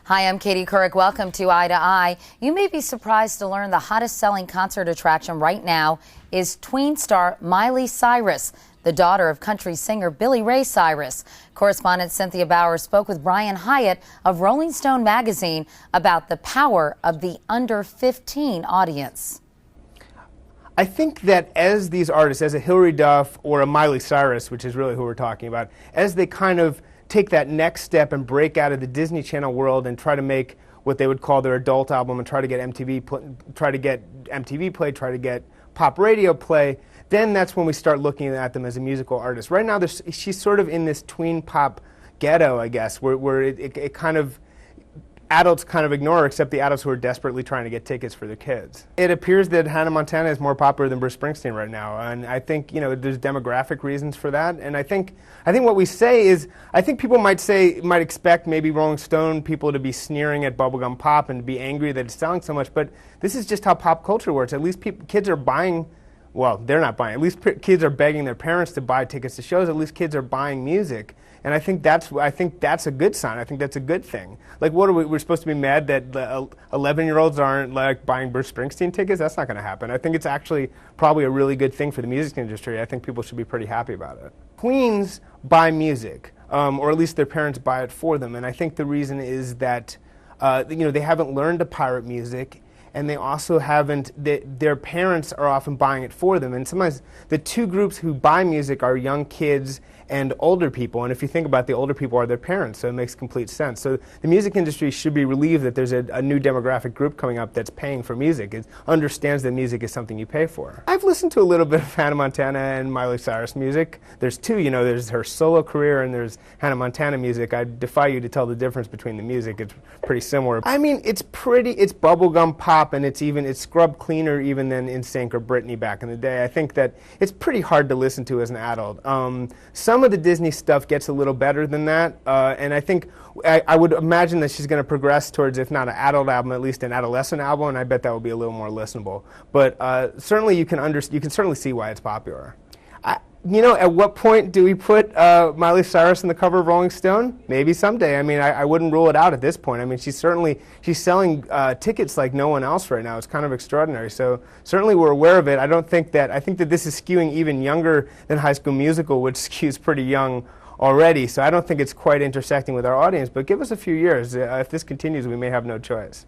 Hi, I'm Katie Couric. Welcome to Eye to Eye. You may be surprised to learn the hottest selling concert attraction right now is tween star Miley Cyrus, the daughter of country singer Billy Ray Cyrus. Correspondent Cynthia Bowers spoke with Brian Hiatt of Rolling Stone magazine about the power of the under 15 audience. I think that as these artists, as a Hilary Duff or a Miley Cyrus, which is really who we're talking about, as they kind of take that next step and break out of the Disney Channel world and try to make what they would call their adult album and try to get MTV play, try to get pop radio play, then that's when we start looking at them as a musical artist. Right now, she's sort of in this tween pop ghetto, I guess, where it kind of adults kind of ignore her, except the adults who are desperately trying to get tickets for their kids. It appears that Hannah Montana is more popular than Bruce Springsteen right now, and I think there's demographic reasons for that. And I think what we say is, I think people might expect maybe Rolling Stone people to be sneering at bubblegum pop and to be angry that it's selling so much, but this is just how pop culture works. At least kids are buying. Well, they're not buying. At least kids are begging their parents to buy tickets to shows. At least kids are buying music, and I think that's a good sign. I think that's a good thing. Like, what are we're supposed to be mad that the 11-year-olds aren't like buying Bruce Springsteen tickets? That's not going to happen. I think it's actually probably a really good thing for the music industry. I think people should be pretty happy about it. Tweens buy music, or at least their parents buy it for them, and I think the reason is that they haven't learned to pirate music. And they also haven't, their parents are often buying it for them. And sometimes the two groups who buy music are young kids and older people. And if you think about it, the older people are their parents, so it makes complete sense. So the music industry should be relieved that there's a new demographic group coming up that's paying for music. It understands that music is something you pay for. I've listened to a little bit of Hannah Montana and Miley Cyrus music. There's two, there's her solo career and there's Hannah Montana music. I defy you to tell the difference between the music. It's pretty similar. I mean, it's bubblegum pop, and it's scrubbed cleaner even than NSYNC or Britney back in the day. I think that it's pretty hard to listen to as an adult. Some of the Disney stuff gets a little better than that, and I think I would imagine that she's going to progress towards, if not an adult album, at least an adolescent album, and I bet that will be a little more listenable. But certainly you can certainly see why it's popular. At what point do we put Miley Cyrus on the cover of Rolling Stone? Maybe someday. I mean, I wouldn't rule it out at this point. I mean, she's selling tickets like no one else right now. It's kind of extraordinary. So certainly we're aware of it. I think that this is skewing even younger than High School Musical, which skews pretty young already. So I don't think it's quite intersecting with our audience. But give us a few years. If this continues, we may have no choice.